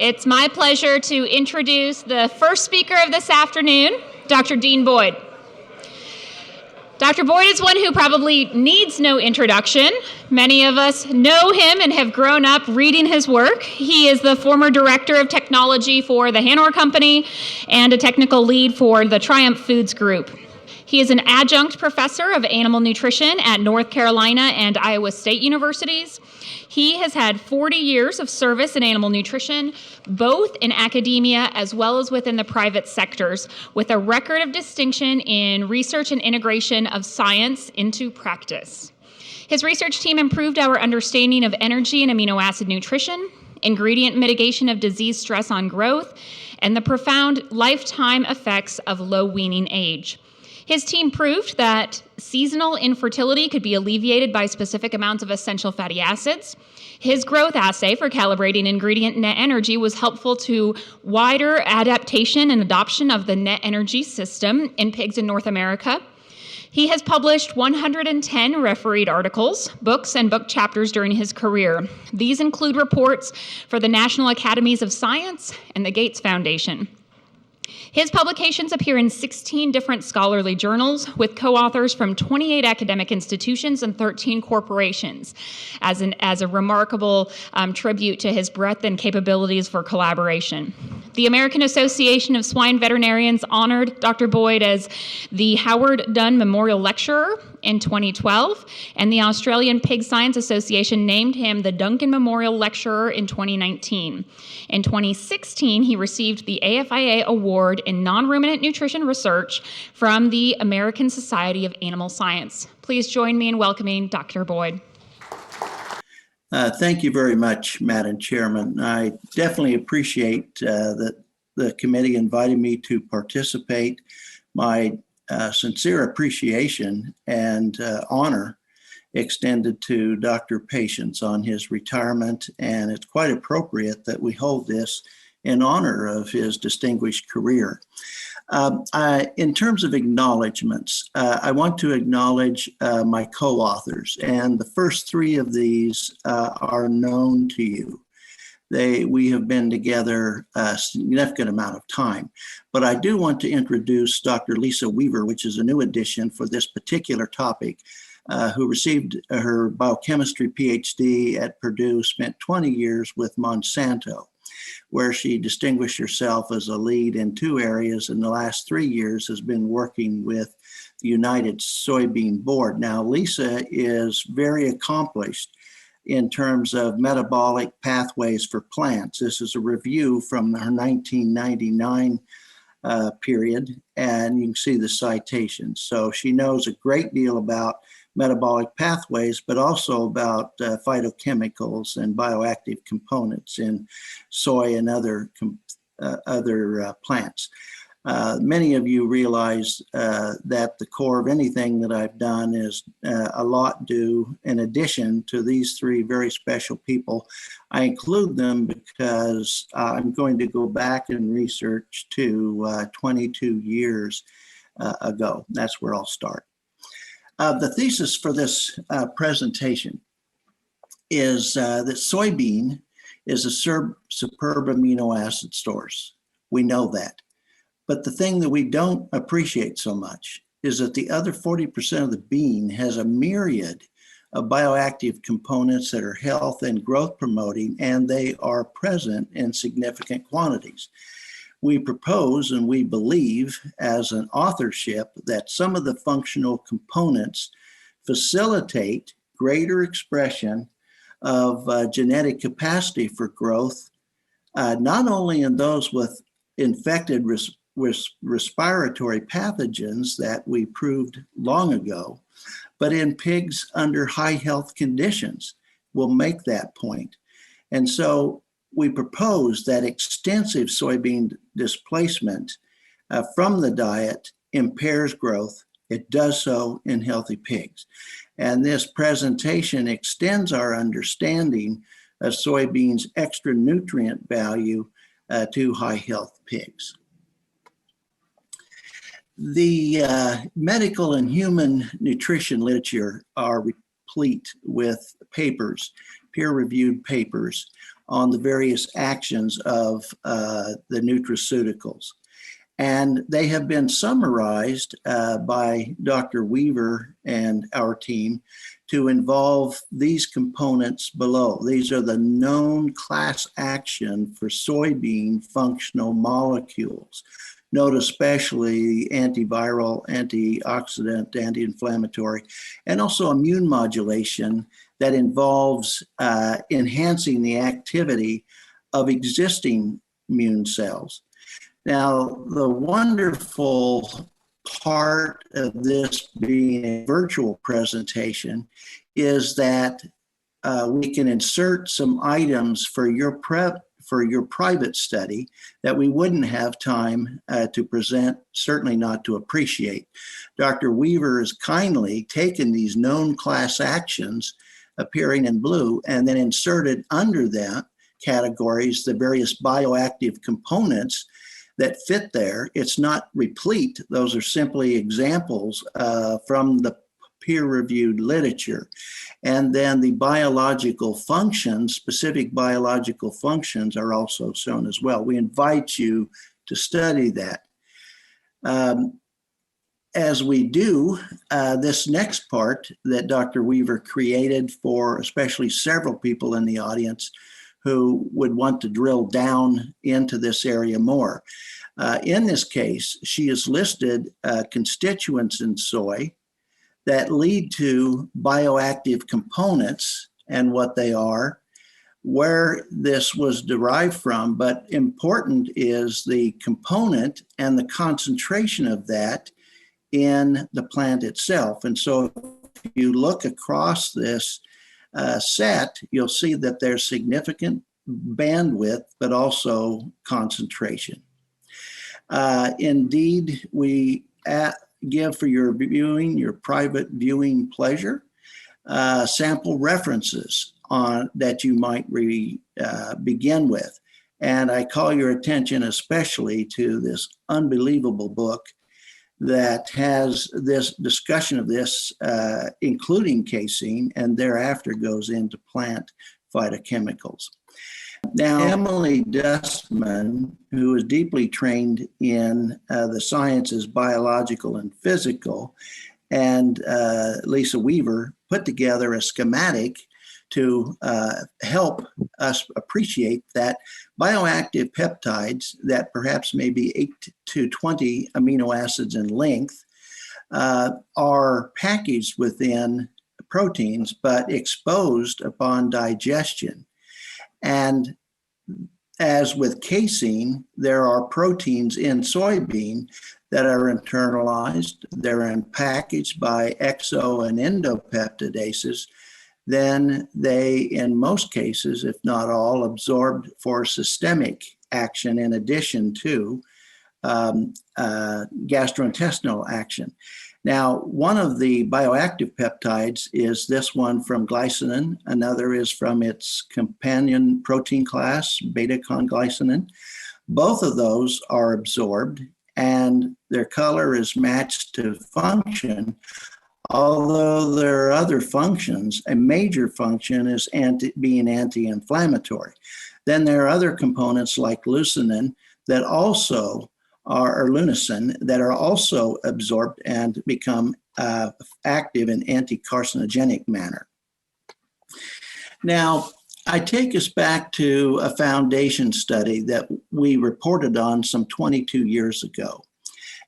It's my pleasure to introduce the first speaker of this afternoon, Dr. Dean Boyd. Dr. Boyd is one who probably needs no introduction. Many of us know him and have grown up reading his work. He is the former director of technology for the Hanover Company and a technical lead for the Triumph Foods Group. He is an adjunct professor of animal nutrition at North Carolina and Iowa State Universities. He has had 40 years of service in animal nutrition, both in academia as well as within the private sectors, with a record of distinction in research and integration of science into practice. His research team improved our understanding of energy and amino acid nutrition, ingredient mitigation of disease stress on growth, and the profound lifetime effects of low weaning age. His team proved that seasonal infertility could be alleviated by specific amounts of essential fatty acids. His growth assay for calibrating ingredient net energy was helpful to wider adaptation and adoption of the net energy system in pigs in North America. He has published 110 refereed articles, books, and book chapters during his career. These include reports for the National Academies of Science and the Gates Foundation. His publications appear in 16 different scholarly journals with co-authors from 28 academic institutions and 13 corporations as a remarkable tribute to his breadth and capabilities for collaboration. The American Association of Swine Veterinarians honored Dr. Boyd as the Howard Dunn Memorial Lecturer in 2012, and the Australian Pig Science Association named him the Duncan Memorial Lecturer in 2019. In 2016, he received the AFIA Award in Non-Ruminant Nutrition Research from the American Society of Animal Science. Please join me in welcoming Dr. Boyd. Thank you very much, Madam Chairman. I definitely appreciate that the committee invited me to participate. My sincere appreciation and honor extended to Dr. Patience on his retirement, and it's quite appropriate that we hold this in honor of his distinguished career. In terms of acknowledgments, I want to acknowledge my co-authors, and the first three of these are known to you. We have been together a significant amount of time, but I do want to introduce Dr. Lisa Weaver, which is a new addition for this particular topic, who received her biochemistry PhD at Purdue, spent 20 years with Monsanto, where she distinguished herself as a lead in 2 areas, and the last 3 years has been working with the United Soybean Board. Now, Lisa is very accomplished in terms of metabolic pathways for plants. This is a review from her 1999 period, and you can see the citations. So she knows a great deal about metabolic pathways, but also about phytochemicals and bioactive components in soy and other plants. Many of you realize that the core of anything that I've done is a lot due in addition to these 3 very special people. I include them because I'm going to go back and research to 22 years ago. That's where I'll start. The thesis for this presentation is that soybean is a superb amino acid source. We know that. But the thing that we don't appreciate so much is that the other 40% of the bean has a myriad of bioactive components that are health and growth promoting, and they are present in significant quantities. We propose and we believe as an authorship that some of the functional components facilitate greater expression of genetic capacity for growth, not only in those with infected respiratory pathogens that we proved long ago, but in pigs under high health conditions. We'll make that point. And so we propose that extensive soybean displacement from the diet impairs growth. It does so in healthy pigs. And this presentation extends our understanding of soybeans' extra nutrient value to high health pigs. The medical and human nutrition literature are replete with papers, peer-reviewed papers on the various actions of the nutraceuticals. And they have been summarized by Dr. Weaver and our team to involve these components below. These are the known class action for soybean functional molecules. Note especially antiviral, antioxidant, anti-inflammatory, and also immune modulation that involves enhancing the activity of existing immune cells. Now, the wonderful part of this being a virtual presentation is that we can insert some items for your private study that we wouldn't have time to present, certainly not to appreciate. Dr. Weaver has kindly taken these known class actions appearing in blue and then inserted under that categories the various bioactive components that fit there. It's not replete. Those are simply examples from the peer-reviewed literature. And then the biological functions, specific biological functions, are also shown as well. We invite you to study that. As we do, this next part that Dr. Weaver created for especially several people in the audience who would want to drill down into this area more. In this case, she has listed constituents in soy that lead to bioactive components and what they are, where this was derived from, but important is the component and the concentration of that in the plant itself. And so if you look across this set, you'll see that there's significant bandwidth, but also concentration. Indeed, we give for your viewing, your private viewing pleasure, sample references that you might begin with. And I call your attention especially to this unbelievable book that has this discussion of this, including casein, and thereafter goes into plant phytochemicals. Now, Emily Dustman, who is deeply trained in the sciences, biological and physical, and Lisa Weaver put together a schematic to help us appreciate that bioactive peptides that perhaps may be 8 to 20 amino acids in length are packaged within proteins but exposed upon digestion. And as with casein, there are proteins in soybean that are internalized, they're packaged by exo and endopeptidases, then they, in most cases, if not all, absorbed for systemic action in addition to gastrointestinal action. Now, one of the bioactive peptides is this one from glycinin. Another is from its companion protein class, beta-conglycinin. Both of those are absorbed, and their color is matched to function. Although there are other functions, a major function is being anti-inflammatory. Then there are other components like leucinin that also or leucine that are also absorbed and become active in anti-carcinogenic manner. Now, I take us back to a foundation study that we reported on some 22 years ago.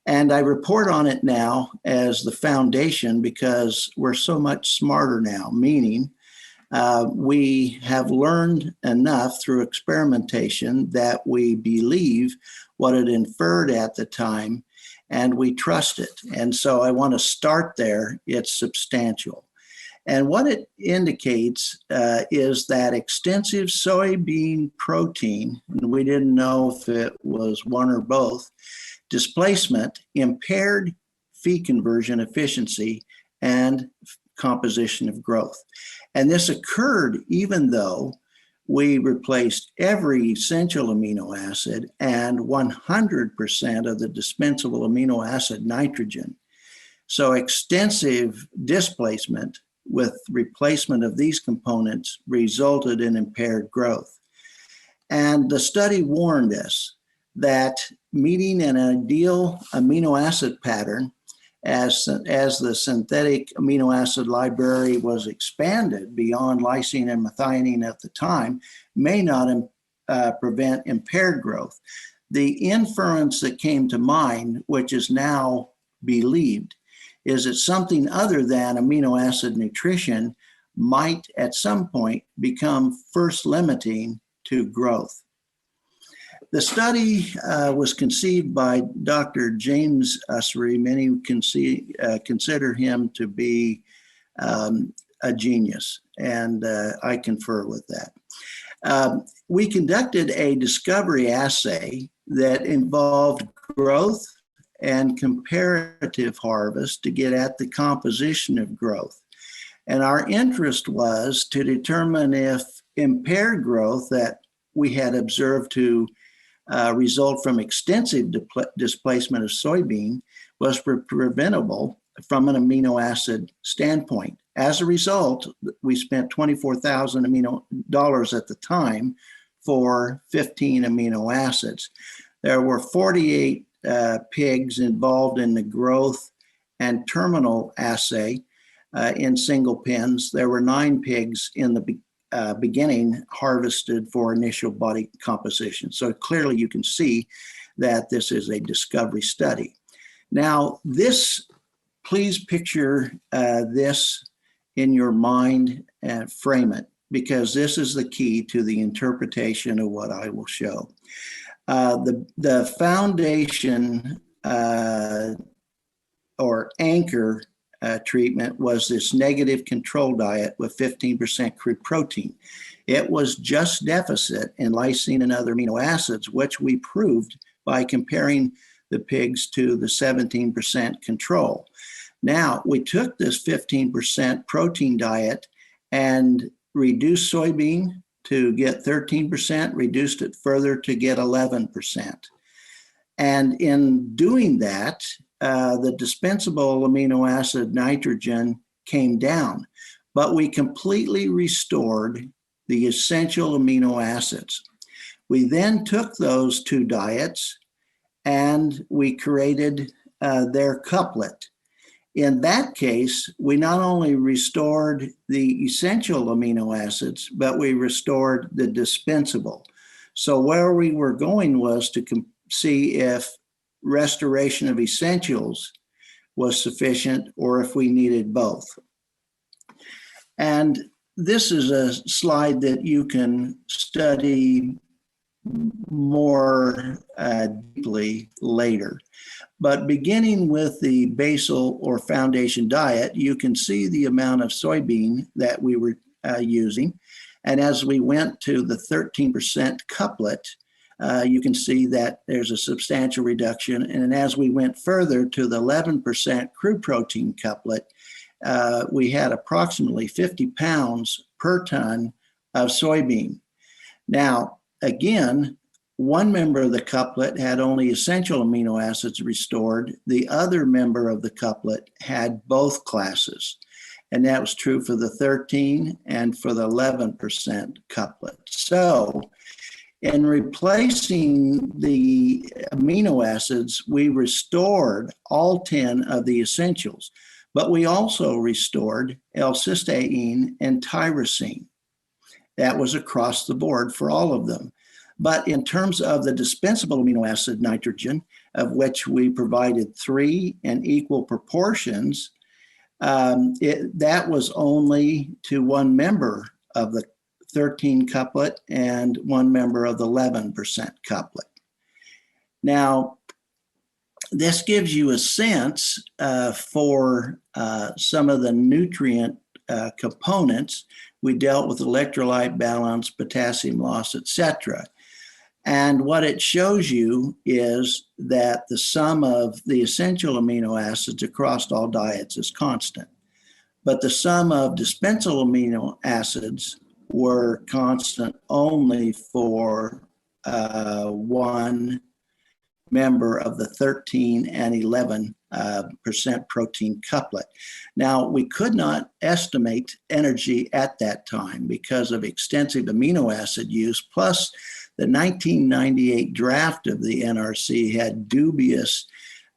And I report on it now as the foundation because we're so much smarter now, meaning we have learned enough through experimentation that we believe what it inferred at the time, and we trust it. And so I want to start there. It's substantial. And what it indicates is that extensive soybean protein, and we didn't know if it was one or both, displacement impaired feed conversion efficiency and composition of growth. And this occurred even though we replaced every essential amino acid and 100% of the dispensable amino acid nitrogen. So extensive displacement with replacement of these components resulted in impaired growth. And the study warned us that meeting an ideal amino acid pattern as the synthetic amino acid library was expanded beyond lysine and methionine at the time may not prevent impaired growth. The inference that came to mind, which is now believed, is that something other than amino acid nutrition might at some point become first limiting to growth. The study was conceived by Dr. James Ussery. Many consider him to be a genius, and I confer with that. We conducted a discovery assay that involved growth and comparative harvest to get at the composition of growth. And our interest was to determine if impaired growth that we had observed to result from extensive displacement of soybean was preventable from an amino acid standpoint. As a result, we spent $24,000 at the time for 15 amino acids. There were 48 pigs involved in the growth and terminal assay in single pens. There were 9 pigs in the beginning harvested for initial body composition. So clearly you can see that this is a discovery study. Now please picture this in your mind and frame it, because this is the key to the interpretation of what I will show. The foundation or anchor treatment was this negative control diet with 15% crude protein. It was just deficit in lysine and other amino acids, which we proved by comparing the pigs to the 17% control. Now, we took this 15% protein diet and reduced soybean to get 13%, reduced it further to get 11%. And in doing that, the dispensable amino acid nitrogen came down, but we completely restored the essential amino acids. We then took those 2 diets and we created their couplet. In that case, we not only restored the essential amino acids, but we restored the dispensable. So where we were going was to see if restoration of essentials was sufficient or if we needed both. And this is a slide that you can study more deeply later. But beginning with the basal or foundation diet, you can see the amount of soybean that we were using. And as we went to the 13% couplet, you can see that there's a substantial reduction. And as we went further to the 11% crude protein couplet, we had approximately 50 pounds per ton of soybean. Now, again, one member of the couplet had only essential amino acids restored. The other member of the couplet had both classes. And that was true for the 13 and for the 11% couplet. So in replacing the amino acids, we restored all 10 of the essentials, but we also restored L-cysteine and tyrosine. That was across the board for all of them. But in terms of the dispensable amino acid nitrogen, of which we provided 3 in equal proportions, that was only to one member of the 13 couplet and one member of the 11% couplet. Now, this gives you a sense for some of the nutrient components. We dealt with electrolyte balance, potassium loss, etc. And what it shows you is that the sum of the essential amino acids across all diets is constant. But the sum of dispensable amino acids were constant only for one member of the 13 and 11% protein couplet. Now, we could not estimate energy at that time because of extensive amino acid use, plus The 1998 draft of the NRC had dubious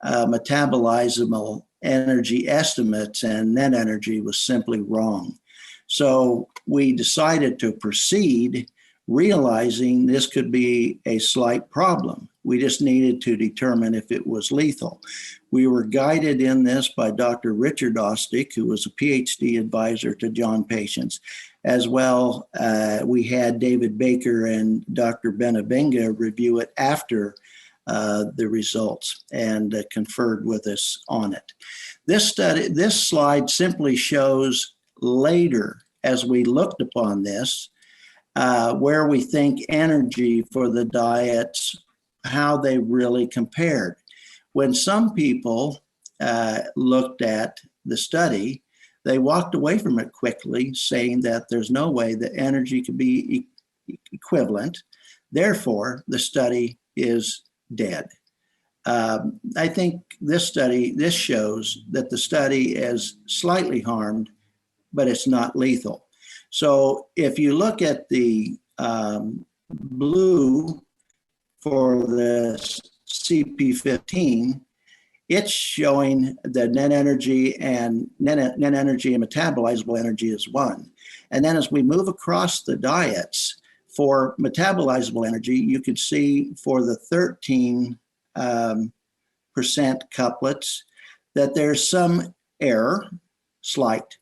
metabolizable energy estimates, and net energy was simply wrong. So we decided to proceed, realizing this could be a slight problem. We just needed to determine if it was lethal. We were guided in this by Dr. Richard Ostick, who was a PhD advisor to John Patience. As well, we had David Baker and Dr. Benavenga review it after the results and conferred with us on it. This slide simply shows later, as we looked upon this, where we think energy for the diets, how they really compared. When some people looked at the study, they walked away from it quickly, saying that there's no way that energy could be equivalent. Therefore, the study is dead. I think this shows that the study is slightly harmed, but it's not lethal. So if you look at the blue for the CP15, it's showing the net energy and metabolizable energy is 1. And then as we move across the diets for metabolizable energy, you could see for the 13% couplets that there's some error, slight.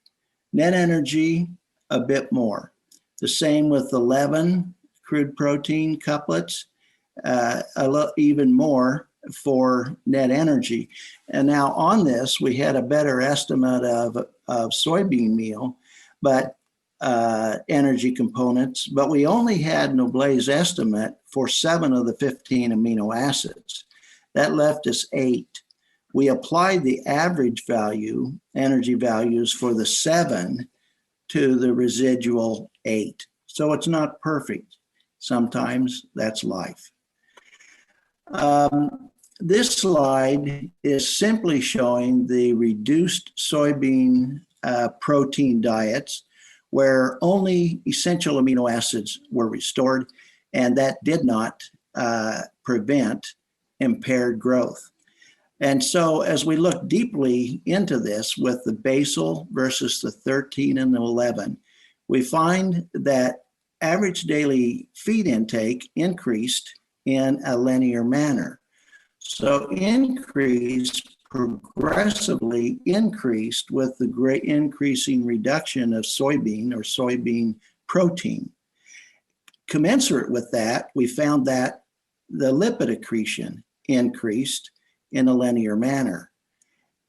Net energy, a bit more. The same with 11 crude protein couplets, even more for net energy. And now on this, we had a better estimate of soybean meal, but energy components, but we only had Noble's estimate for 7 of the 15 amino acids. That left us 8. We applied the average value, energy values for the 7 to the residual 8. So it's not perfect. Sometimes that's life. This slide is simply showing the reduced soybean protein diets where only essential amino acids were restored, and that did not prevent impaired growth. And so as we look deeply into this with the basal versus the 13 and the 11, we find that average daily feed intake increased in a linear manner. So progressively increased with the great increasing reduction of soybean protein. Commensurate with that, we found that the lipid accretion increased in a linear manner.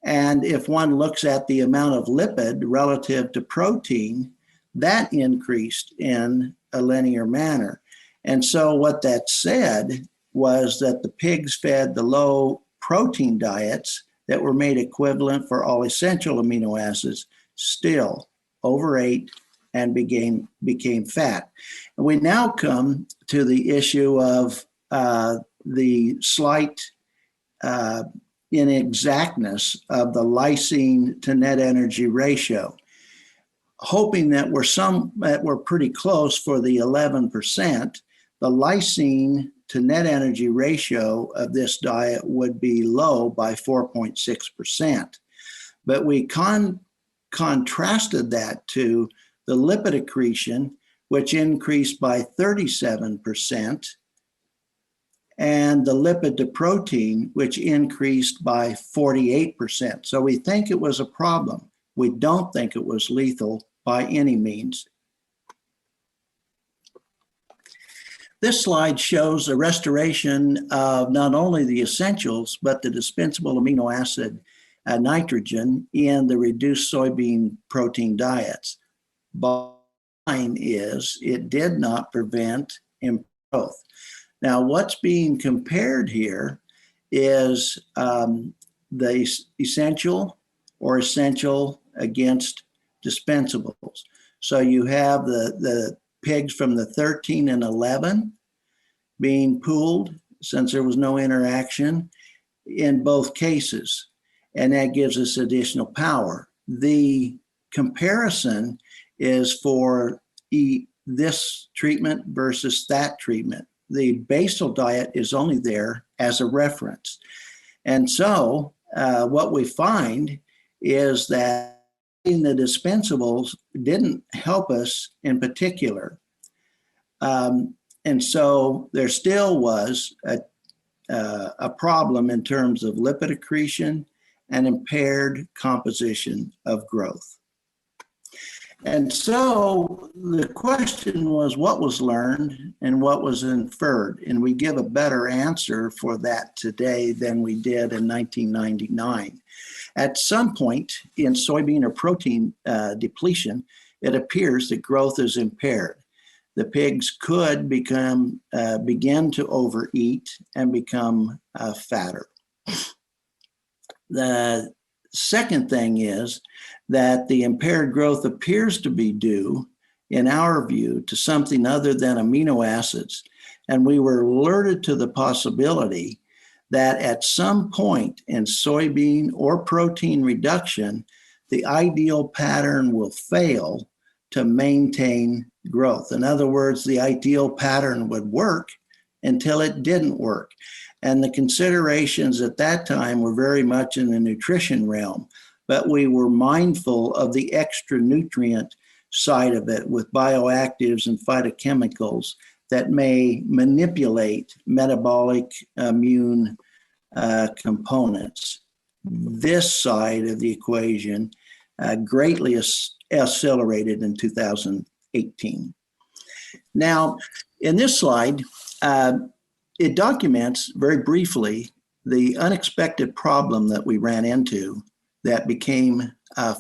And if one looks at the amount of lipid relative to protein, that increased in a linear manner. And so what that said was that the pigs fed the low protein diets that were made equivalent for all essential amino acids still overate and became fat. And we now come to the issue of the slight inexactness of the lysine to net energy ratio, hoping that we're pretty close for the 11%. The lysine to net energy ratio of this diet would be low by 4.6%. But we contrasted that to the lipid accretion, which increased by 37%, and the lipid to protein, which increased by 48%. So we think it was a problem. We don't think it was lethal by any means. This slide shows a restoration of not only the essentials, but the dispensable amino acid nitrogen in the reduced soybean protein diets. Bottom line is it did not prevent growth. Now, what's being compared here is the essential against dispensables. So you have the pigs from the 13 and 11 being pooled since there was no interaction in both cases, and that gives us additional power. The comparison is for this treatment versus that treatment. the basal diet is only there as a reference. And so what we find is that the dispensables didn't help us in particular. And so there still was a problem in terms of lipid accretion and impaired composition of growth. And so the question was, what was learned and what was inferred? And we give a better answer for that today than we did in 1999. At some point in soybean or protein depletion, it appears that growth is impaired. The pigs could begin to overeat and become fatter. The second thing is that the impaired growth appears to be due, in our view, to something other than amino acids. And we were alerted to the possibility that at some point in soybean or protein reduction, the ideal pattern will fail to maintain growth. In other words, the ideal pattern would work until it didn't work. And the considerations at that time were very much in the nutrition realm, but we were mindful of the extra nutrient side of it with bioactives and phytochemicals that may manipulate metabolic immune components. This side of the equation greatly accelerated in 2018. Now, in this slide, it documents very briefly the unexpected problem that we ran into that became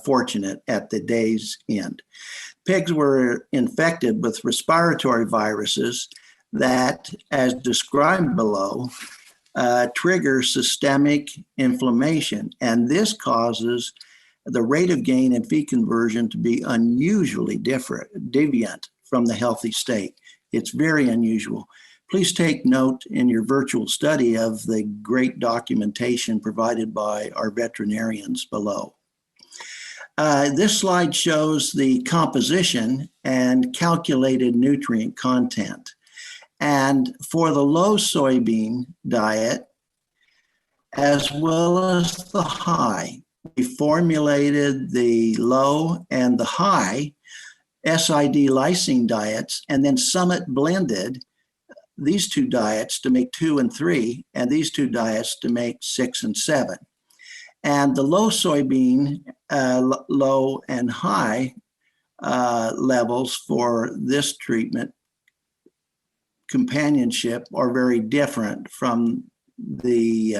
fortunate at the day's end. Pigs were infected with respiratory viruses that, as described below, trigger systemic inflammation. And this causes the rate of gain in feed conversion to be unusually deviant from the healthy state. It's very unusual. Please take note in your virtual study of the great documentation provided by our veterinarians below. This slide shows the composition and calculated nutrient content. And for the low soybean diet, as well as the high, we formulated the low and the high SID lysine diets, and then Summit blended these two diets to make 2 and 3, and these two diets to make 6 and 7. And the low soybean, low and high levels for this treatment companionship are very different from the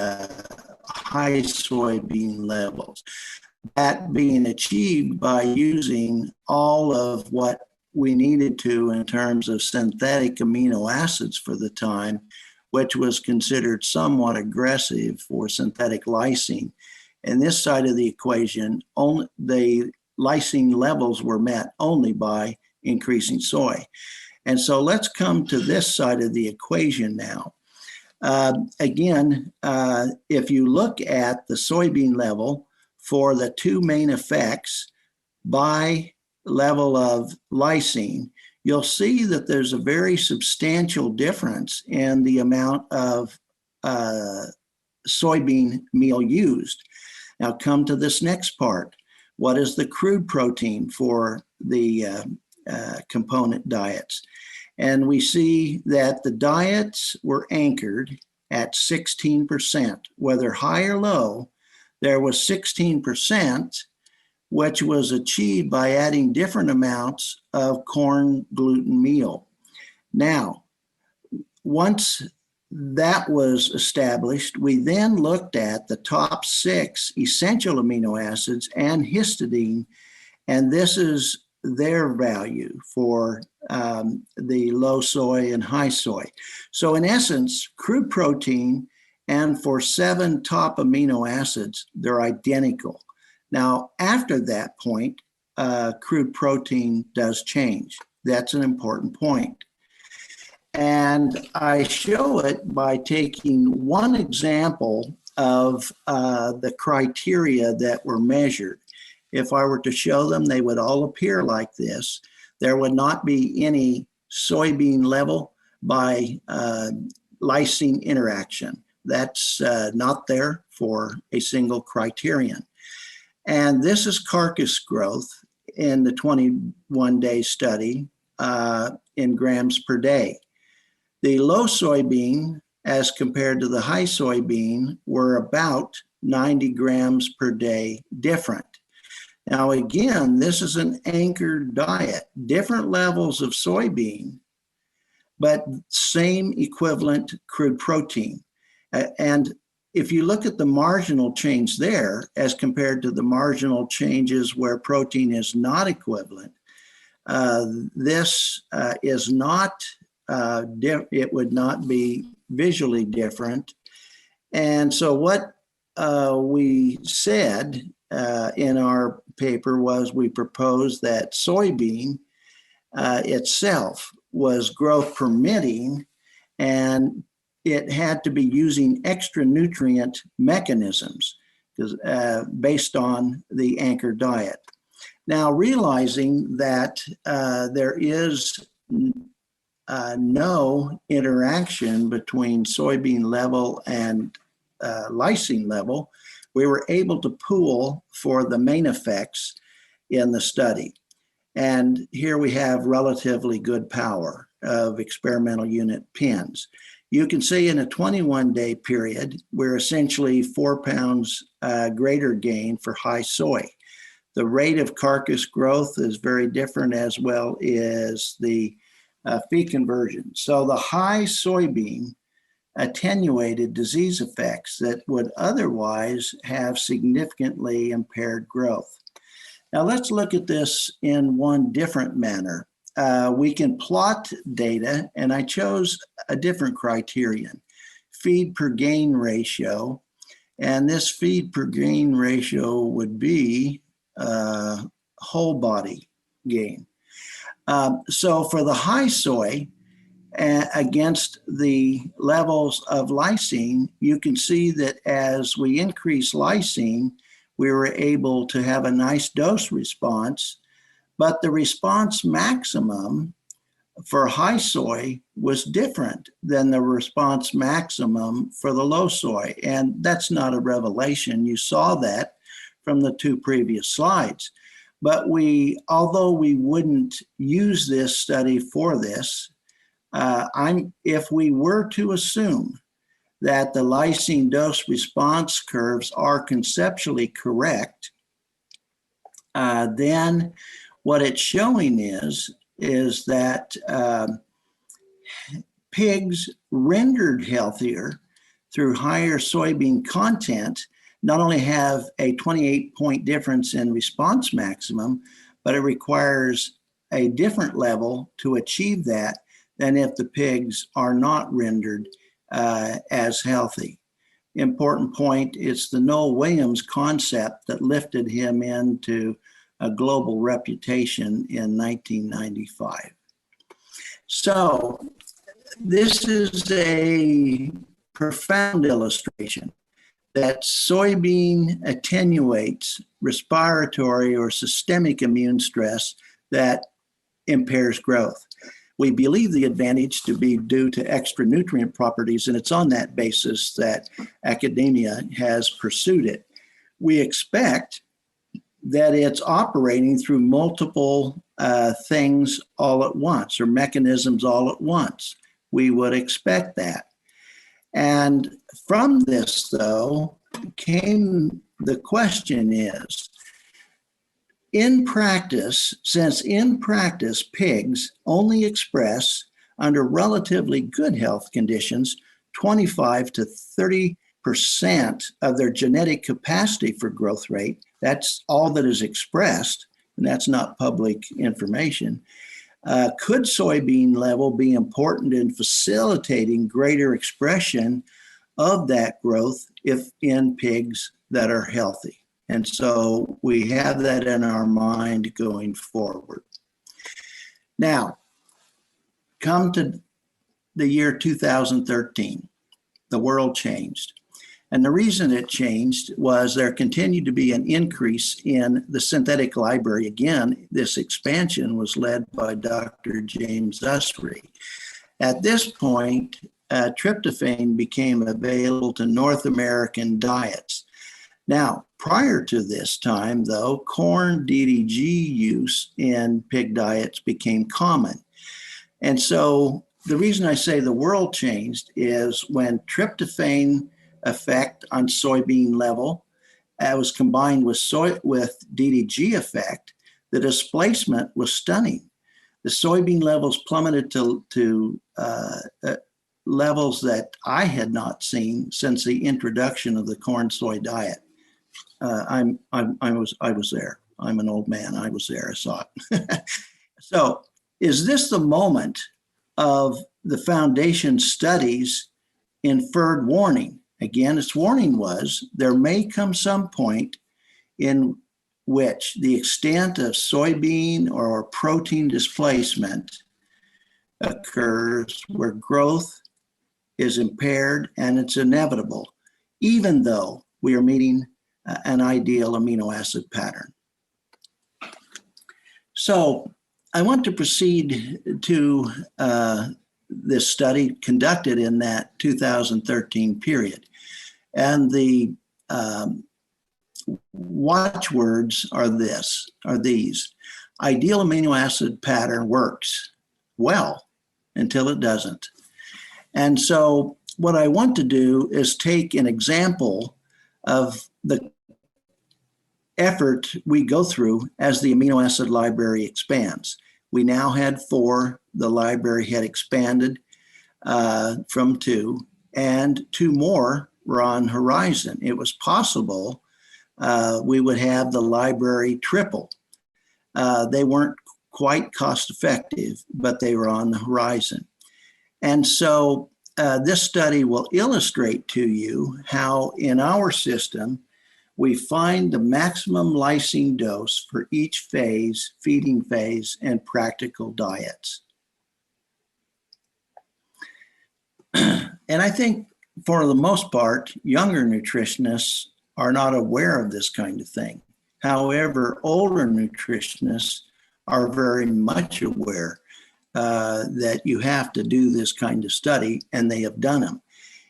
high soybean levels. That being achieved by using all of what we needed to in terms of synthetic amino acids for the time, which was considered somewhat aggressive for synthetic lysine. And this side of the equation, only the lysine levels were met only by increasing soy. And so let's come to this side of the equation now. Again, if you look at the soybean level for the two main effects by level of lysine, you'll see that there's a very substantial difference in the amount of soybean meal used. Now come to this next part. What is the crude protein for the component diets? And we see that the diets were anchored at 16%, whether high or low. There was 16%, which was achieved by adding different amounts of corn gluten meal. Now, once that was established, we then looked at the top 6 essential amino acids and histidine, and this is their value for the low soy and high soy. So in essence, crude protein and for 7 top amino acids, they're identical. Now, after that point, crude protein does change. That's an important point. And I show it by taking one example of the criteria that were measured. If I were to show them, they would all appear like this. There would not be any soybean level, by lysine interaction. That's not there for a single criterion. And this is carcass growth in the 21-day study in grams per day. The low soybean as compared to the high soybean were about 90 grams per day different. Now, again, this is an anchored diet, different levels of soybean, but same equivalent crude protein. And if you look at the marginal change there as compared to the marginal changes where protein is not equivalent, this is not, it would not be visually different. And so what we said in our paper was we proposed that soybean itself was growth permitting, and it had to be using extra nutrient mechanisms because based on the anchor diet. Now, realizing that there is no interaction between soybean level and lysine level, we were able to pool for the main effects in the study. And here we have relatively good power of experimental unit pins. You can see in a 21-day period, we're essentially 4 pounds greater gain for high soy. The rate of carcass growth is very different, as well as the feed conversion. So the high soybean attenuated disease effects that would otherwise have significantly impaired growth. Now let's look at this in one different manner. We can plot data, and I chose a different criterion, feed per gain ratio. And this feed per gain ratio would be whole body gain. So for the high soy, against the levels of lysine, you can see that as we increase lysine, we were able to have a nice dose response, but the response maximum for high soy was different than the response maximum for the low soy. And that's not a revelation. You saw that from the two previous slides. But although we wouldn't use this study for this, if we were to assume that the lysine dose response curves are conceptually correct, then what it's showing is that pigs rendered healthier through higher soybean content not only have a 28-point difference in response maximum, but it requires a different level to achieve that than if the pigs are not rendered as healthy. Important point, it's the Noel Williams concept that lifted him into a global reputation in 1995. So this is a profound illustration that soybean attenuates respiratory or systemic immune stress that impairs growth. We believe the advantage to be due to extra nutrient properties, and it's on that basis that academia has pursued it. We expect that it's operating through multiple things all at once, or mechanisms all at once. We would expect that. And from this, though, came the question is, in practice, since in practice pigs only express under relatively good health conditions 25 to 30% of their genetic capacity for growth rate, that's all that is expressed, and that's not public information. Could soybean level be important in facilitating greater expression of that growth if in pigs that are healthy? And so we have that in our mind going forward. Now, come to the year 2013, the world changed. And the reason it changed was there continued to be an increase in the synthetic library. Again, this expansion was led by Dr. James Usry. At this point, tryptophan became available to North American diets. Now, prior to this time, though, corn DDG use in pig diets became common. And so the reason I say the world changed is when tryptophan effect on soybean level was combined with DDG effect, the displacement was stunning. The soybean levels plummeted to levels that I had not seen since the introduction of the corn soy diet. I was there. I'm an old man. I was there. I saw it. So, is this the moment of the foundation studies inferred warning? Again, its warning was there may come some point in which the extent of soybean or protein displacement occurs where growth is impaired and it's inevitable, even though we are meeting an ideal amino acid pattern. So I want to proceed to this study conducted in that 2013 period. And the watchwords are these. Ideal amino acid pattern works well until it doesn't. And so what I want to do is take an example of the effort we go through as the amino acid library expands. We now had 4. The library had expanded from 2, and 2 more were on horizon. It was possible we would have the library triple. They weren't quite cost effective, but they were on the horizon. And so this study will illustrate to you how in our system, we find the maximum lysine dose for each phase, feeding phase, and practical diets. And I think for the most part, younger nutritionists are not aware of this kind of thing. However, older nutritionists are very much aware that you have to do this kind of study, and they have done them.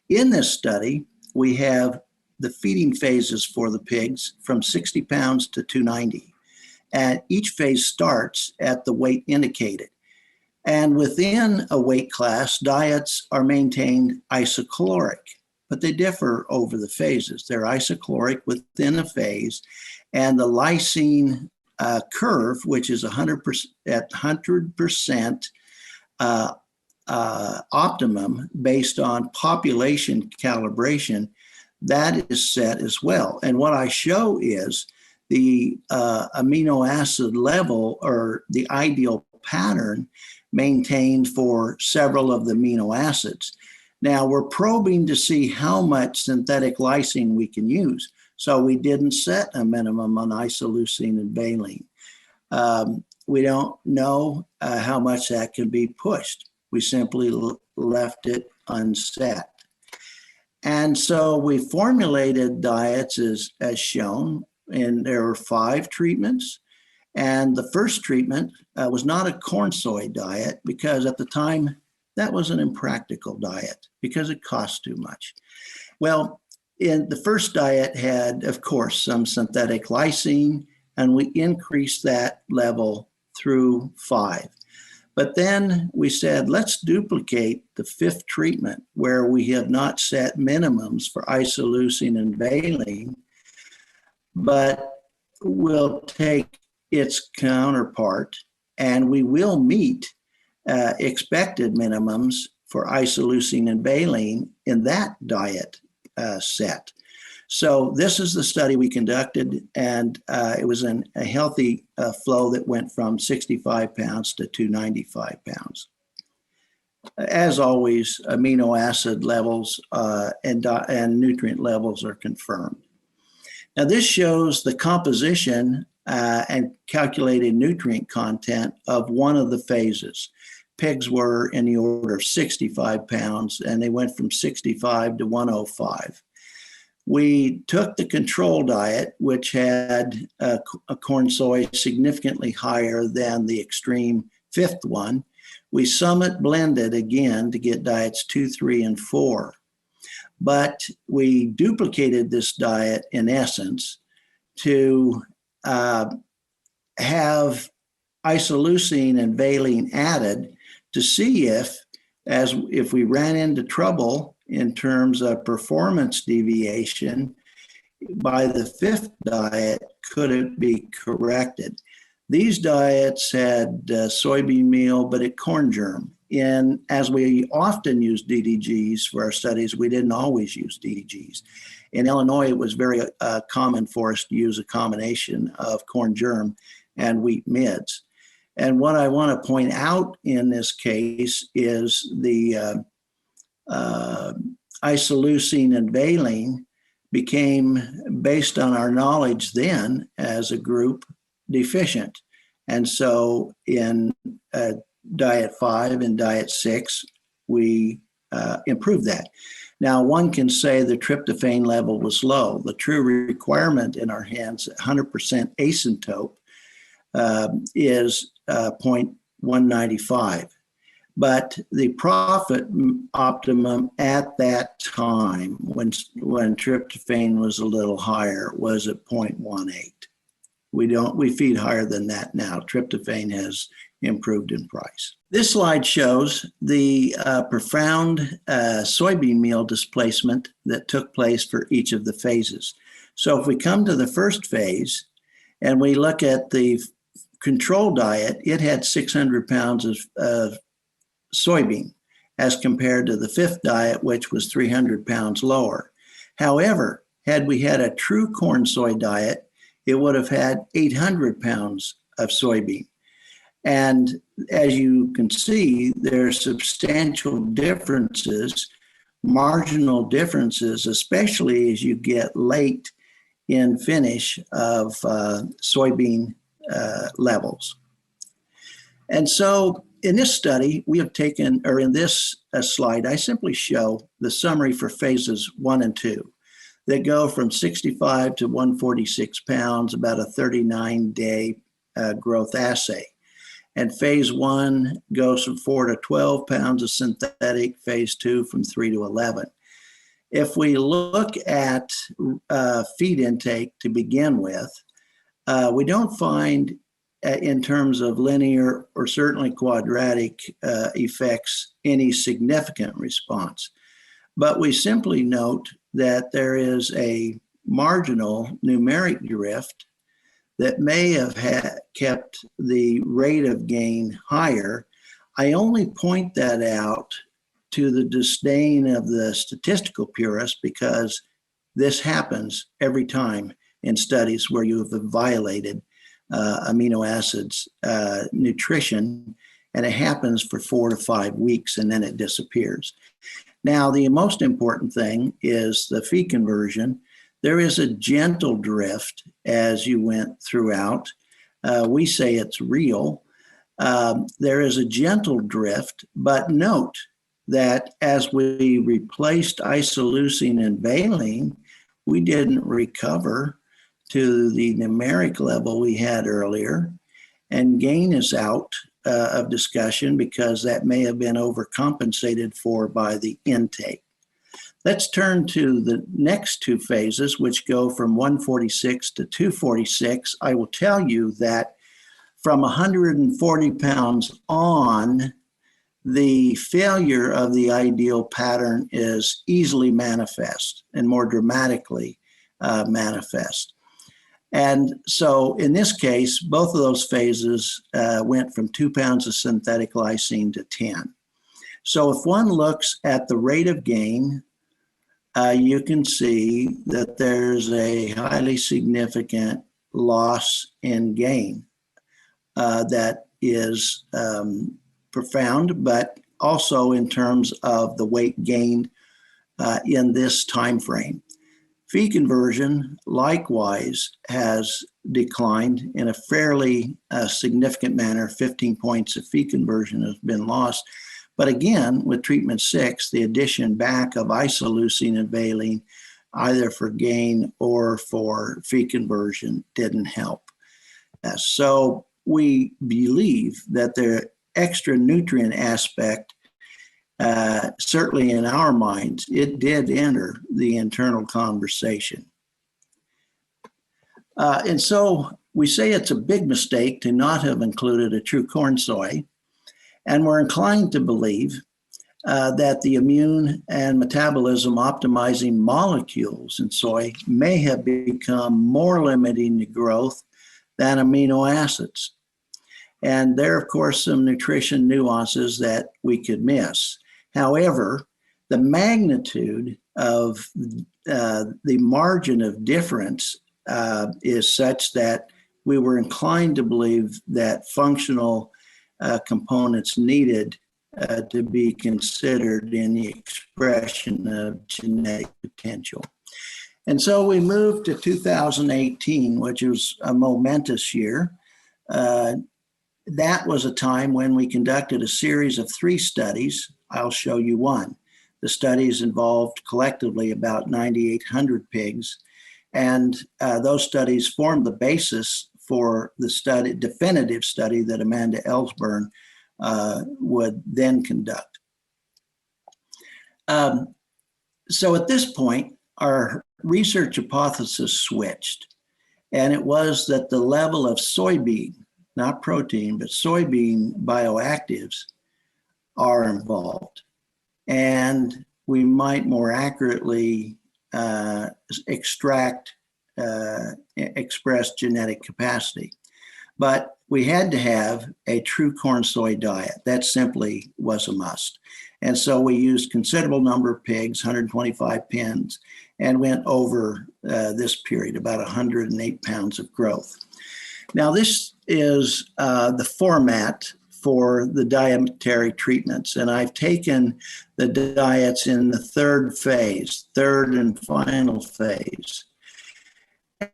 In this study, we have the feeding phases for the pigs from 60 pounds to 290. And each phase starts at the weight indicated. And within a weight class, diets are maintained isocaloric, but they differ over the phases. They're isocaloric within a phase, and the lysine curve, which is 100% at 100% optimum based on population calibration, that is set as well. And what I show is the amino acid level or the ideal pattern maintained for several of the amino acids. Now we're probing to see how much synthetic lysine we can use. So we didn't set a minimum on isoleucine and valine. We don't know how much that can be pushed. We simply left it unset. And so we formulated diets as shown, and there were 5 treatments. And the first treatment was not a corn soy diet because at the time that was an impractical diet because it cost too much. Well, in the first diet had, of course, some synthetic lysine, and we increased that level through 5. But then we said, let's duplicate the 5th treatment where we have not set minimums for isoleucine and valine, but we'll take its counterpart and we will meet expected minimums for isoleucine and valine in that diet set. So this is the study we conducted, and it was in a healthy flow that went from 65 pounds to 295 pounds. As always, amino acid levels and nutrient levels are confirmed. Now this shows the composition and calculated nutrient content of one of the phases. Pigs were in the order of 65 pounds, and they went from 65 to 105. We took the control diet, which had a corn soy significantly higher than the extreme 5th one. We summit blended again to get diets 2, 3, and 4. But we duplicated this diet in essence to have isoleucine and valine added to see if we ran into trouble in terms of performance deviation by the 5th diet, could it be corrected? These diets had soybean meal, but at corn germ. And as we often use DDGs for our studies, we didn't always use DDGs. In Illinois, it was very common for us to use a combination of corn germ and wheat mids. And what I want to point out in this case is the isoleucine and valine became, based on our knowledge then as a group, deficient. And so in diet 5 and diet 6, we improved that. Now, one can say the tryptophan level was low. The true requirement in our hands, 100% asymptote, is 0.195. But the profit optimum at that time, when tryptophan was a little higher, was at 0.18. We feed higher than that now. Tryptophan has improved in price. This slide shows the profound soybean meal displacement that took place for each of the phases. So if we come to the first phase and we look at the control diet, it had 600 pounds of soybean as compared to the 5th diet, which was 300 pounds lower. However, had we had a true corn soy diet, it would have had 800 pounds of soybean. And as you can see, there are substantial differences, marginal differences, especially as you get late in finish of soybean levels. And so in this study, we have taken, or in this slide, I simply show the summary for phases 1 and 2 that go from 65 to 146 pounds, about a 39-day growth assay. And phase 1 goes from 4 to 12 pounds of synthetic, phase 2 from 3 to 11. If we look at feed intake to begin with, we don't find in terms of linear or certainly quadratic effects any significant response. But we simply note that there is a marginal numeric drift that may have kept the rate of gain higher. I only point that out to the disdain of the statistical purists because this happens every time in studies where you have violated amino acids nutrition, and it happens for 4 to 5 weeks and then it disappears. Now, the most important thing is the feed conversion. There is a gentle drift as you went throughout. We say it's real. There is a gentle drift, but note that as we replaced isoleucine and valine, we didn't recover to the numeric level we had earlier. And gain is out of discussion because that may have been overcompensated for by the intake. Let's turn to the next 2 phases, which go from 146 to 246. I will tell you that from 140 pounds on, the failure of the ideal pattern is easily manifest and more dramatically manifest. And so in this case, both of those phases went from 2 pounds of synthetic lysine to 10. So if one looks at the rate of gain, you can see that there's a highly significant loss in gain that is profound, but also in terms of the weight gained in this time frame. Feed conversion, likewise, has declined in a fairly significant manner. 15 points of feed conversion has been lost. But again, with treatment 6, the addition back of isoleucine and valine, either for gain or for feed conversion, didn't help. So we believe that there extra nutrient aspect, certainly in our minds, it did enter the internal conversation. And so we say it's a big mistake to not have included a true corn soy, and we're inclined to believe that the immune and metabolism optimizing molecules in soy may have become more limiting to growth than amino acids. And there are, of course, some nutrition nuances that we could miss. However, the magnitude of the margin of difference is such that we were inclined to believe that functional components needed to be considered in the expression of genetic potential. And so we moved to 2018, which was a momentous year. That was a time when we conducted a series of 3 studies. I'll show you one. The studies involved collectively about 9,800 pigs, and those studies formed the basis for the definitive study that Amanda Ellsburn would then conduct. So at this point, our research hypothesis switched, and it was that the level of soybean, not protein, but soybean bioactives are involved, and we might more accurately express genetic capacity. But we had to have a true corn soy diet. That simply was a must. And so we used considerable number of pigs, 125 pens, and went over this period, about 108 pounds of growth. Now, this is the format for the dietary treatments. And I've taken the diets in the third and final phase.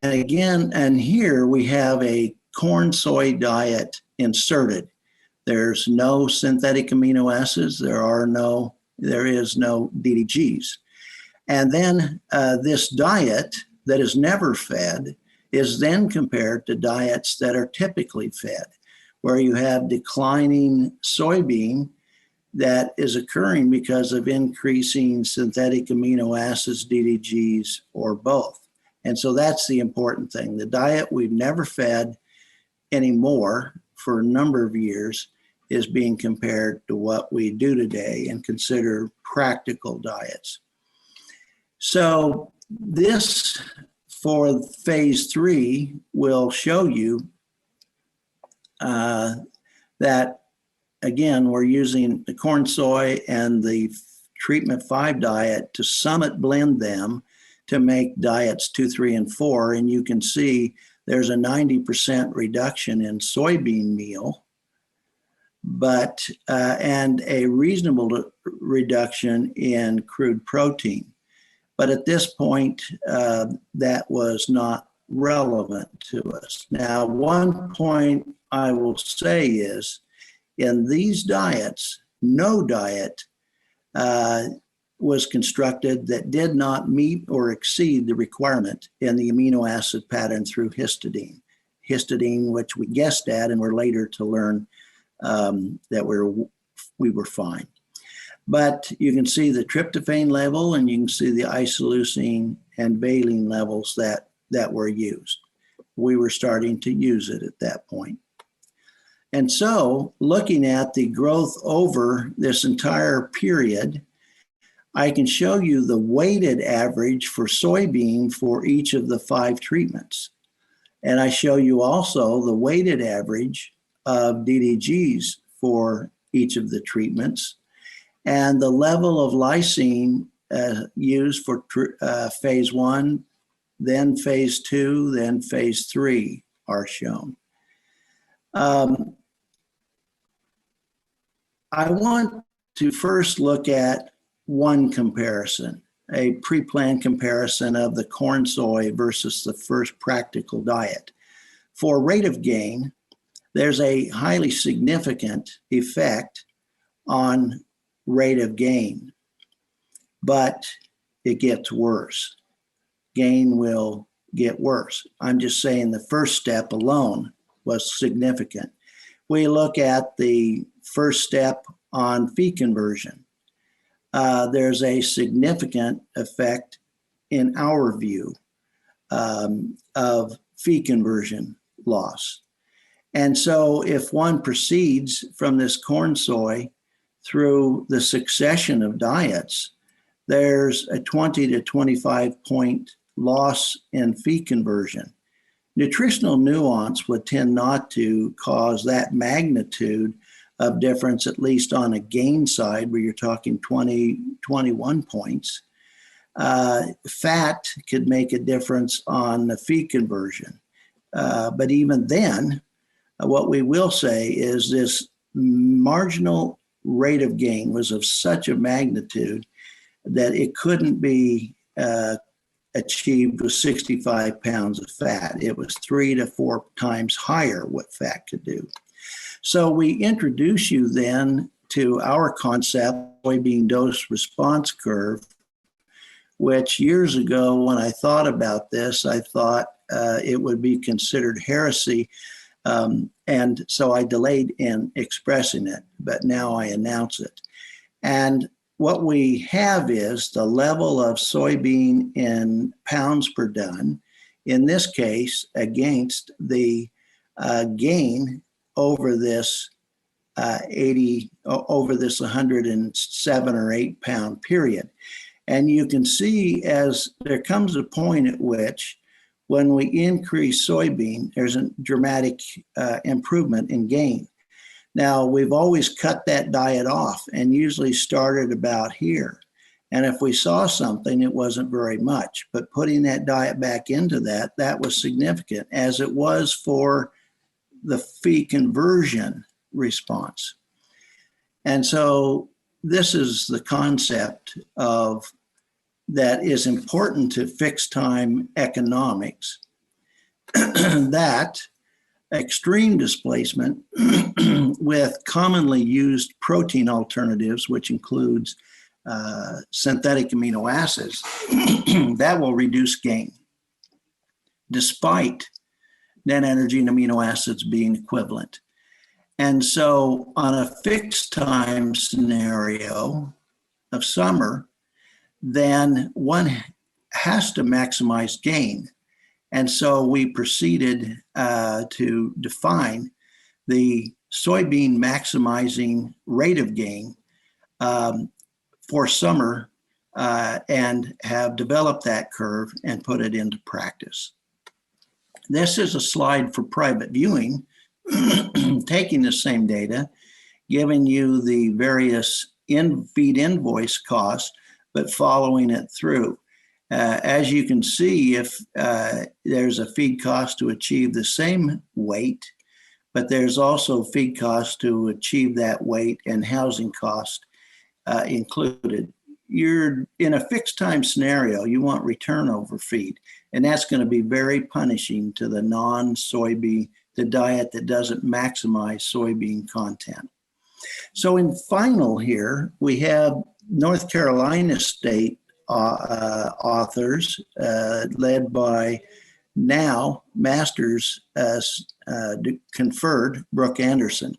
And again, and here we have a corn soy diet inserted. There's no synthetic amino acids. There is no DDGs. And then this diet that is never fed is then compared to diets that are typically fed, where you have declining soybean that is occurring because of increasing synthetic amino acids, DDGs, or both. And so that's the important thing. The diet we've never fed anymore for a number of years is being compared to what we do today and consider practical diets. So this, for phase 3, will show you that, again, we're using the corn soy and the treatment 5 diet to summit blend them to make diets 2, 3, and 4. And you can see there's a 90% reduction in soybean meal, but and a reasonable reduction in crude protein. But at this point, that was not relevant to us. Now, one point I will say is, in these diets, no diet was constructed that did not meet or exceed the requirement in the amino acid pattern through histidine. Histidine, which we guessed at and were later to learn that we were fine. But you can see the tryptophan level, and you can see the isoleucine and valine levels that were used. We were starting to use it at that point. And so, looking at the growth over this entire period, I can show you the weighted average for soybean for each of the 5 treatments. And I show you also the weighted average of DDGs for each of the treatments, and the level of lysine used for phase 1, then phase 2, then phase 3 are shown. I want to first look at one comparison, a pre-planned comparison of the corn soy versus the first practical diet. For rate of gain, there's a highly significant effect on rate of gain, but it gets worse. Gain will get worse. I'm just saying the first step alone was significant. We look at the first step on feed conversion. There's a significant effect in our view of feed conversion loss. And so if one proceeds from this corn soy through the succession of diets, there's a 20 to 25 point loss in feed conversion. Nutritional nuance would tend not to cause that magnitude of difference, at least on a gain side where you're talking 20, 21 points. Fat could make a difference on the feed conversion. But even then, what we will say is this marginal rate of gain was of such a magnitude that it couldn't be achieved with 65 pounds of fat. It was 3 to 4 times higher what fat could do. So we introduce you then to our concept, soybean dose response curve, which years ago when I thought about this, I thought it would be considered heresy. And so I delayed in expressing it, but now I announce it. And what we have is the level of soybean in pounds per ton, in this case, against the gain over this 107 or 8 pound period. And you can see as there comes a point at which when we increase soybean, there's a dramatic improvement in gain. Now, we've always cut that diet off and usually started about here. And if we saw something, it wasn't very much. But putting that diet back into that was significant, as it was for the feed conversion response. And so this is the concept of that is important to fixed time economics, that extreme displacement with commonly used protein alternatives, which includes synthetic amino acids, that will reduce gain, despite net energy and amino acids being equivalent. And so on a fixed time scenario of summer, then one has to maximize gain. And so we proceeded to define the soybean maximizing rate of gain for summer and have developed that curve and put it into practice. This is a slide for private viewing, taking the same data, giving you the various feed invoice costs, but following it through. As you can see, if there's a feed cost to achieve the same weight, but there's also feed costs to achieve that weight and housing cost included. You're in a fixed time scenario, you want return over feed, and that's going to be very punishing to the non-soybean, the diet that doesn't maximize soybean content. So in final here, we have North Carolina State authors led by now master's conferred Brooke Anderson.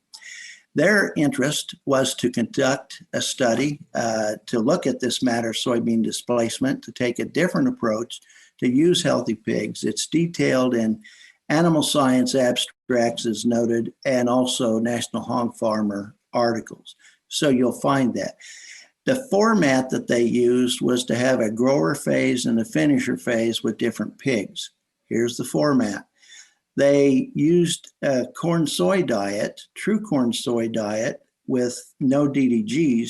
Their interest was to conduct a study to look at this matter of soybean displacement, to take a different approach, to use healthy pigs. It's detailed in Animal Science abstracts as noted, and also National Hog Farmer articles. So you'll find that. The format that they used was to have a grower phase and a finisher phase with different pigs. Here's the format. They used a corn soy diet, true corn soy diet with no DDGs,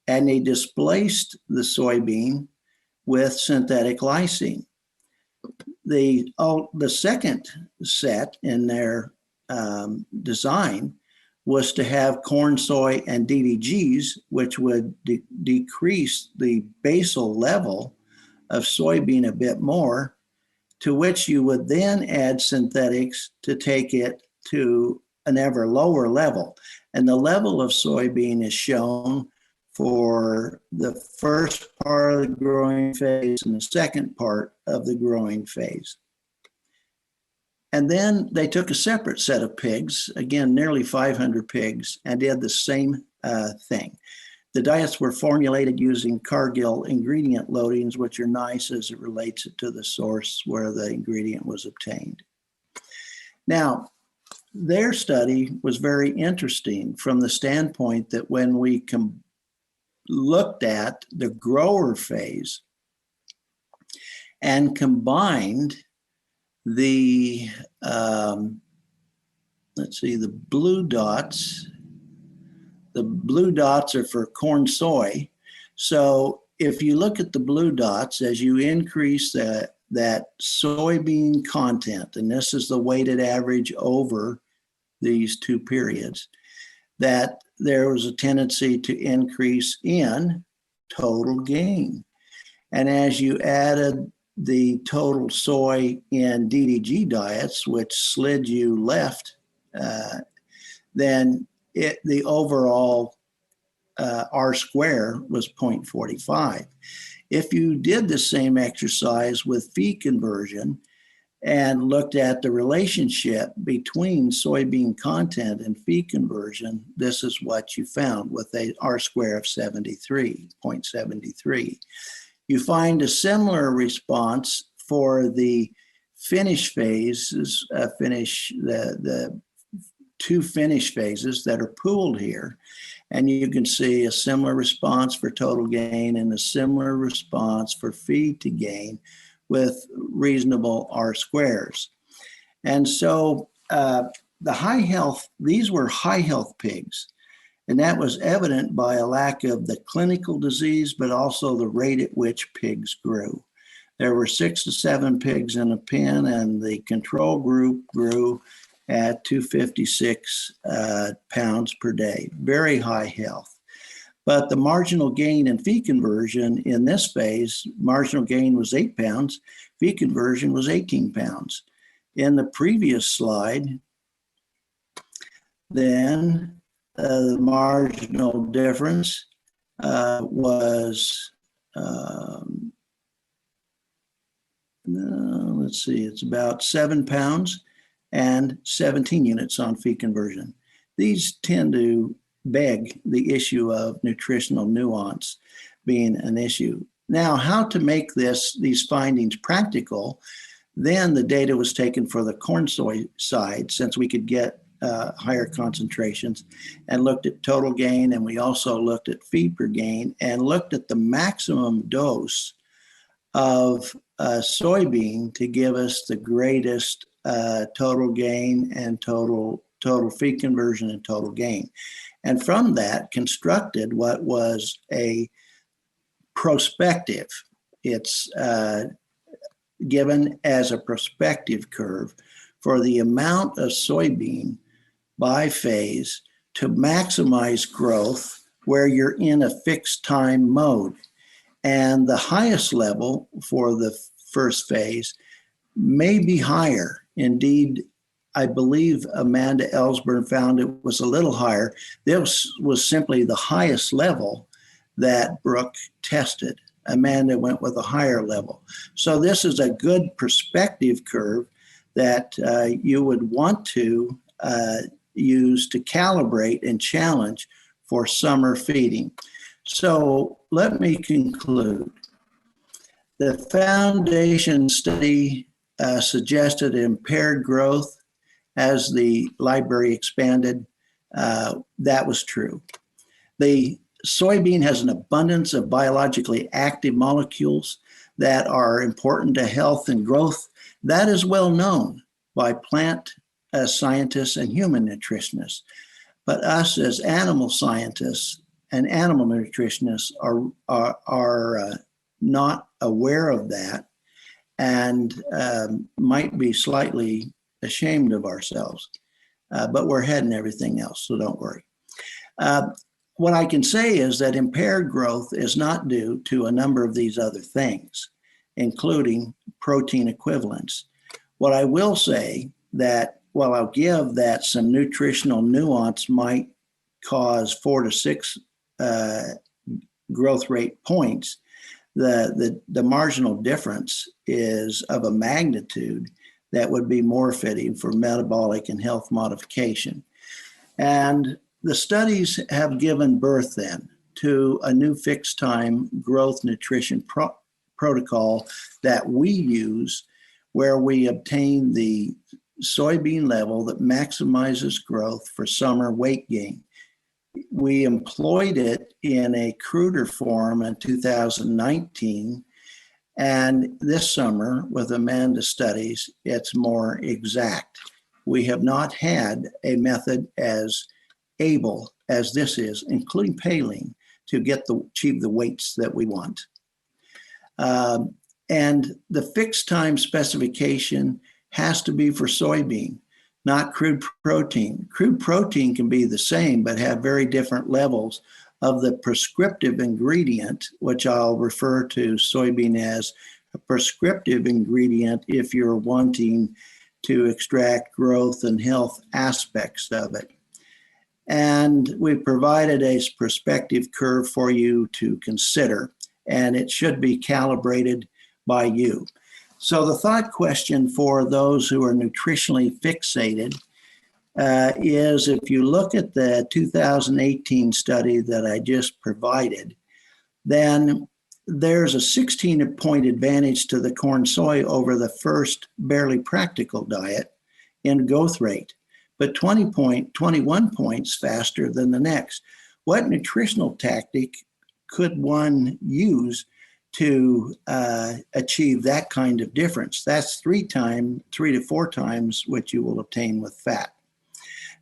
and they displaced the soybean with synthetic lysine. The second set in their design was to have corn, soy, and DDGs, which would decrease the basal level of soybean a bit more, to which you would then add synthetics to take it to an ever lower level. And the level of soybean is shown for the first part of the growing phase and the second part of the growing phase. And then they took a separate set of pigs, again, nearly 500 pigs, and did the same thing. The diets were formulated using Cargill ingredient loadings, which are nice as it relates it to the source where the ingredient was obtained. Now, their study was very interesting from the standpoint that when we looked at the grower phase and combined the, let's see, the blue dots. The blue dots are for corn soy. So if you look at the blue dots, as you increase that soybean content, and this is the weighted average over these two periods, that there was a tendency to increase in total gain. And as you added the total soy in DDG diets, which slid you left, then the overall R square was 0.45. If you did the same exercise with feed conversion and looked at the relationship between soybean content and feed conversion, this is what you found with a R square of 0.73. You find a similar response for the finish phases, the two finish phases that are pooled here. And you can see a similar response for total gain and a similar response for feed to gain with reasonable R squares. And so these were high health pigs. And that was evident by a lack of the clinical disease, but also the rate at which pigs grew. There were 6 to 7 pigs in a pen, and the control group grew at 256 pounds per day, very high health. But the marginal gain in feed conversion in this phase, marginal gain was 8 pounds, feed conversion was 18 pounds. In the previous slide, then the marginal difference was, let's see, it's about 7 pounds and 17 units on feed conversion. These tend to beg the issue of nutritional nuance being an issue. Now, how to make these findings practical, then the data was taken for the corn soy side, since we could get higher concentrations, and looked at total gain, and we also looked at feed per gain and looked at the maximum dose of soybean to give us the greatest total gain and total feed conversion and total gain. And from that constructed what was a prospective. It's given as a prospective curve for the amount of soybean by phase to maximize growth where you're in a fixed time mode. And the highest level for the first phase may be higher. Indeed, I believe Amanda Ellsburn found it was a little higher. This was simply the highest level that Brooke tested. Amanda went with a higher level. So this is a good perspective curve that you would want to use to calibrate and challenge for summer feeding. So let me conclude. The foundation study suggested impaired growth as the library expanded. That was true. The soybean has an abundance of biologically active molecules that are important to health and growth. That is well known by plant scientists and human nutritionists. But us as animal scientists and animal nutritionists are not aware of that and might be slightly ashamed of ourselves. But we're ahead in everything else, so don't worry. What I can say is that impaired growth is not due to a number of these other things, including protein equivalents. What I will say that, while I'll give that some nutritional nuance might cause 4 to 6 growth rate points, the marginal difference is of a magnitude that would be more fitting for metabolic and health modification. And the studies have given birth then to a new fixed time growth nutrition protocol that we use, where we obtain the soybean level that maximizes growth for summer weight gain. We employed it in a cruder form in 2019, and this summer with Amanda studies, it's more exact. We have not had a method as able as this is, including paling, to achieve the weights that we want. And the fixed time specification has to be for soybean, not crude protein. Crude protein can be the same, but have very different levels of the prescriptive ingredient, which I'll refer to soybean as a prescriptive ingredient if you're wanting to extract growth and health aspects of it. And we've provided a perspective curve for you to consider, and it should be calibrated by you. So the thought question for those who are nutritionally fixated is, if you look at the 2018 study that I just provided, then there's a 16-point advantage to the corn soy over the first barely practical diet in growth rate, but 21 points faster than the next. What nutritional tactic could one use to achieve that kind of difference? That's 3 to 4 times what you will obtain with fat.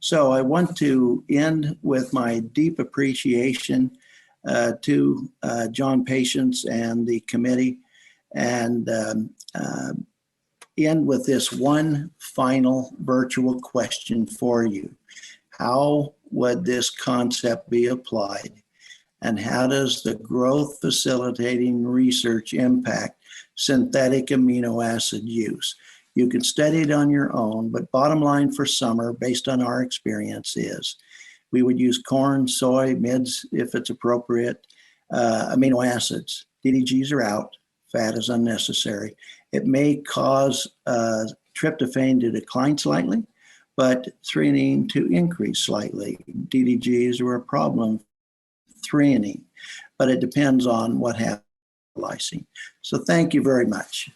So I want to end with my deep appreciation to John Patience and the committee, and end with this one final virtual question for you. How would this concept be applied? And how does the growth facilitating research impact synthetic amino acid use? You can study it on your own, but bottom line for summer, based on our experience, is we would use corn, soy, mids if it's appropriate, amino acids. DDGs are out, fat is unnecessary. It may cause tryptophan to decline slightly, but threonine to increase slightly. DDGs are a problem, threonine, but it depends on what happens with lysine. So thank you very much.